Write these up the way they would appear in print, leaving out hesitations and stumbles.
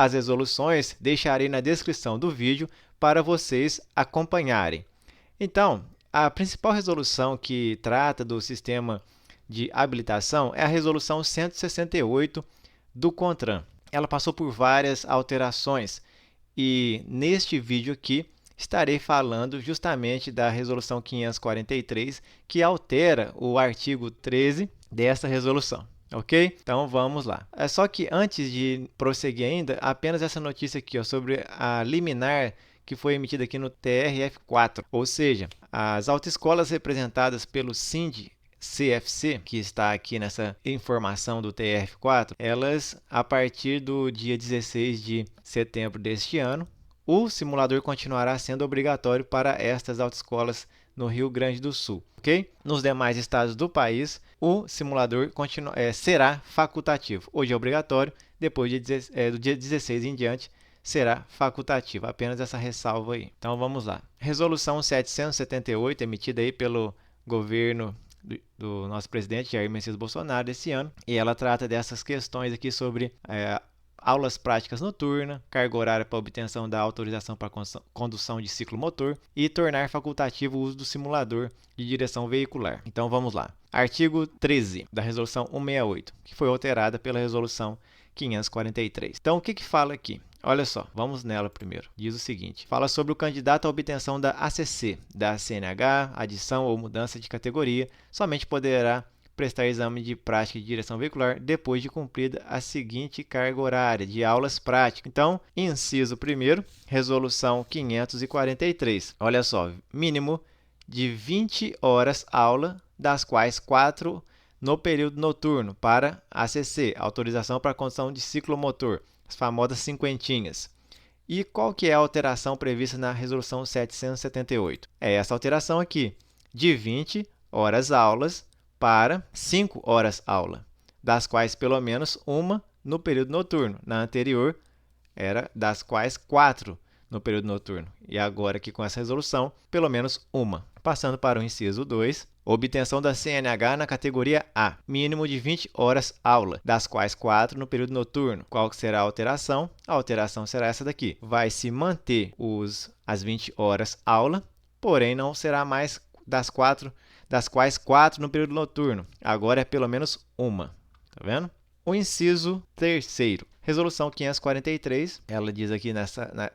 as resoluções deixarei na descrição do vídeo para vocês acompanharem. Então, a principal resolução que trata do sistema de habilitação é a resolução 168 do CONTRAN. Ela passou por várias alterações e neste vídeo aqui estarei falando justamente da resolução 543, que altera o artigo 13 dessa resolução. Ok? Então vamos lá. Só que antes de prosseguir ainda, apenas essa notícia aqui ó, sobre a liminar que foi emitida aqui no TRF4, ou seja, as autoescolas representadas pelo SIND-CFC, que está aqui nessa informação do TRF4, elas, a partir do dia 16 de setembro deste ano, o simulador continuará sendo obrigatório para estas autoescolas no Rio Grande do Sul. Okay? Nos demais estados do país, o simulador será facultativo. Hoje é obrigatório, depois do dia 16 em diante, será facultativo. Apenas essa ressalva aí. Então vamos lá. Resolução 778, emitida aí pelo governo do nosso presidente Jair Messias Bolsonaro esse ano, e ela trata dessas questões aqui sobre aulas práticas noturnas, carga horária para obtenção da autorização para condução de ciclo motor e tornar facultativo o uso do simulador de direção veicular. Então vamos lá. Artigo 13 da Resolução 168, que foi alterada pela Resolução 543. Então o que fala aqui? Olha só, vamos nela primeiro. Diz o seguinte, fala sobre o candidato à obtenção da ACC, da CNH, adição ou mudança de categoria, somente poderá prestar exame de prática de direção veicular depois de cumprida a seguinte carga horária de aulas práticas. Então, inciso 1º, resolução 543. Olha só, mínimo de 20 horas aula, das quais 4 no período noturno para ACC, autorização para condução de ciclomotor, as famosas cinquentinhas. E qual que é a alteração prevista na resolução 778? É essa alteração aqui, de 20 horas aulas para 5 horas aula, das quais pelo menos uma no período noturno. Na anterior, era das quais 4 no período noturno. E agora aqui com essa resolução, pelo menos uma. Passando para o inciso 2, obtenção da CNH na categoria A, mínimo de 20 horas aula, das quais 4 no período noturno. Qual que será a alteração? A alteração será essa daqui. Vai se manter as 20 horas aula, porém não será mais das quais 4 no período noturno. Agora é pelo menos uma. Tá vendo? O inciso 3º. Resolução 543, ela diz aqui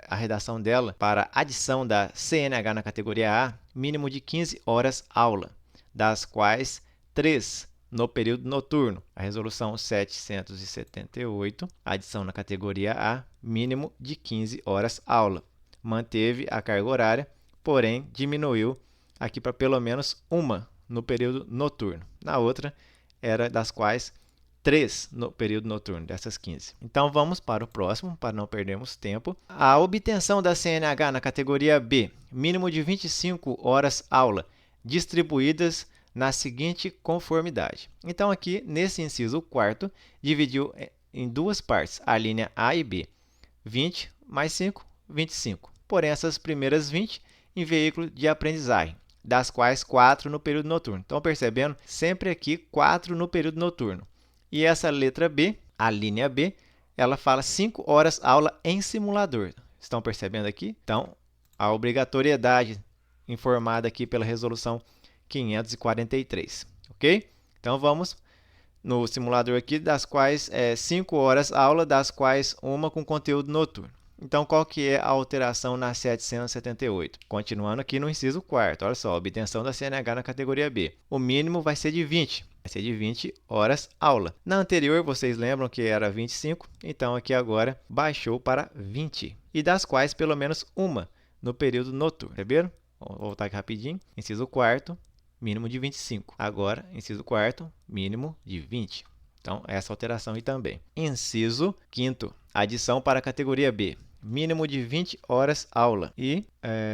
a redação dela, para adição da CNH na categoria A, mínimo de 15 horas aula, das quais 3 no período noturno. A resolução 778, adição na categoria A, mínimo de 15 horas aula. Manteve a carga horária, porém diminuiu aqui para pelo menos uma no período noturno. Na outra, era das quais 3 no período noturno, dessas 15. Então, vamos para o próximo, para não perdermos tempo. A obtenção da CNH na categoria B, mínimo de 25 horas aula, distribuídas na seguinte conformidade. Então, aqui, nesse inciso 4º, dividiu em duas partes, a linha A e B. 20 mais 5, 25. Porém, essas primeiras 20 em veículo de aprendizagem, das quais 4 no período noturno. Estão percebendo? Sempre aqui 4 no período noturno. E essa letra B, a linha B, ela fala 5 horas aula em simulador. Estão percebendo aqui? Então, a obrigatoriedade informada aqui pela resolução 543, ok? Então, vamos no simulador aqui, das quais 5 horas aula, das quais uma com conteúdo noturno. Então, qual que é a alteração na 778? Continuando aqui no inciso 4º, olha só, obtenção da CNH na categoria B. O mínimo vai ser de 20, vai ser de 20 horas aula. Na anterior, vocês lembram que era 25, então aqui agora baixou para 20. E das quais pelo menos uma no período noturno, perceberam? Vou voltar aqui rapidinho. Inciso 4º, mínimo de 25. Agora, inciso 4º, mínimo de 20. Então, essa alteração aí também. Inciso 5º, adição para a categoria B. Mínimo de 20 horas aula e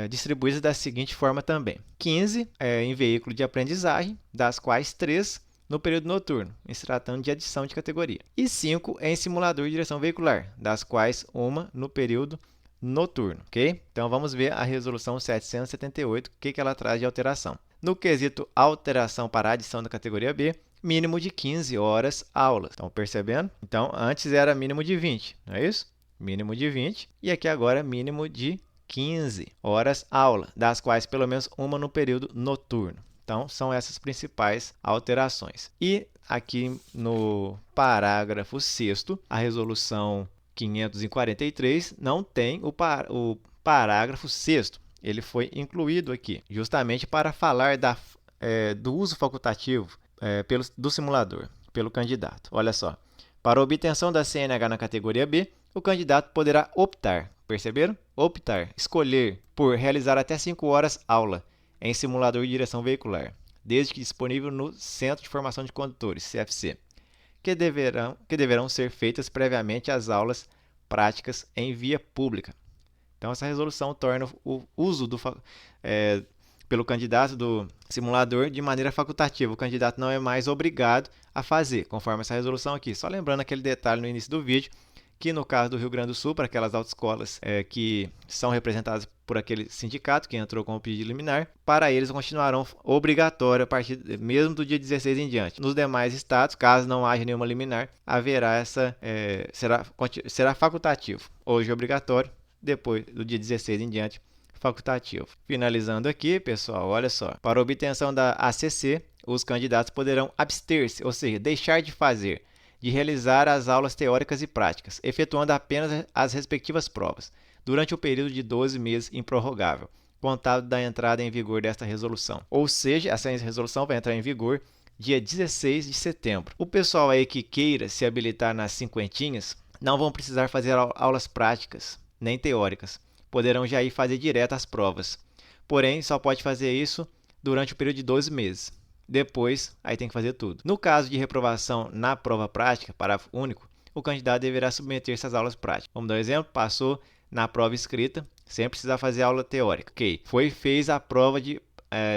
distribuídas da seguinte forma também. 15 em veículo de aprendizagem, das quais 3 no período noturno, em se tratando de adição de categoria. E 5 em simulador de direção veicular, das quais uma no período noturno, ok? Então, vamos ver a resolução 778, o que ela traz de alteração. No quesito alteração para a adição da categoria B, mínimo de 15 horas aula. Estão percebendo? Então, antes era mínimo de 20, não é isso? mínimo de 20, e aqui agora mínimo de 15 horas aula, das quais pelo menos uma no período noturno. Então, são essas principais alterações. E aqui no parágrafo 6º, a resolução 543 não tem o parágrafo 6º. Ele foi incluído aqui, justamente para falar do uso facultativo do simulador, pelo candidato. Olha só, para a obtenção da CNH na categoria B, o candidato poderá optar, perceberam? Optar, escolher por realizar até 5 horas aula em simulador de direção veicular, desde que disponível no Centro de Formação de Condutores, CFC, que deverão ser feitas previamente às aulas práticas em via pública. Então, essa resolução torna o uso pelo candidato do simulador de maneira facultativa. O candidato não é mais obrigado a fazer, conforme essa resolução aqui. Só lembrando aquele detalhe no início do vídeo, que no caso do Rio Grande do Sul, para aquelas autoescolas que são representadas por aquele sindicato que entrou com o pedido liminar, para eles continuarão obrigatório a partir mesmo do dia 16 em diante. Nos demais estados, caso não haja nenhuma liminar, haverá será facultativo. Hoje obrigatório, depois do dia 16 em diante, facultativo. Finalizando aqui, pessoal, olha só. Para a obtenção da ACC, os candidatos poderão abster-se, ou seja, deixar de fazer, de realizar as aulas teóricas e práticas, efetuando apenas as respectivas provas, durante o período de 12 meses improrrogável, contado da entrada em vigor desta resolução. Ou seja, essa resolução vai entrar em vigor dia 16 de setembro. O pessoal aí que queira se habilitar nas cinquentinhas, não vão precisar fazer aulas práticas, nem teóricas. Poderão já ir fazer direto as provas. Porém, só pode fazer isso durante o período de 12 meses. Depois, aí tem que fazer tudo. No caso de reprovação na prova prática, parágrafo único, o candidato deverá submeter-se às aulas práticas. Vamos dar um exemplo? Passou na prova escrita, sem precisar fazer aula teórica. Ok, fez a prova de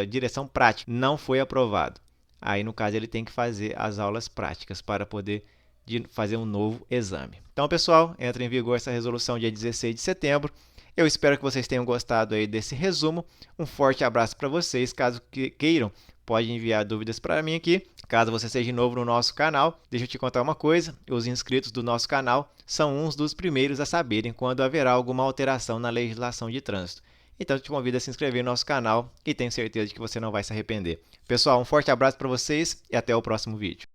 direção prática, não foi aprovado. Aí, no caso, ele tem que fazer as aulas práticas para poder fazer um novo exame. Então, pessoal, entra em vigor essa resolução dia 16 de setembro. Eu espero que vocês tenham gostado aí desse resumo. Um forte abraço para vocês. Caso queiram, pode enviar dúvidas para mim aqui. Caso você seja novo no nosso canal, deixa eu te contar uma coisa. Os inscritos do nosso canal são uns dos primeiros a saberem quando haverá alguma alteração na legislação de trânsito. Então, eu te convido a se inscrever no nosso canal e tenho certeza de que você não vai se arrepender. Pessoal, um forte abraço para vocês e até o próximo vídeo.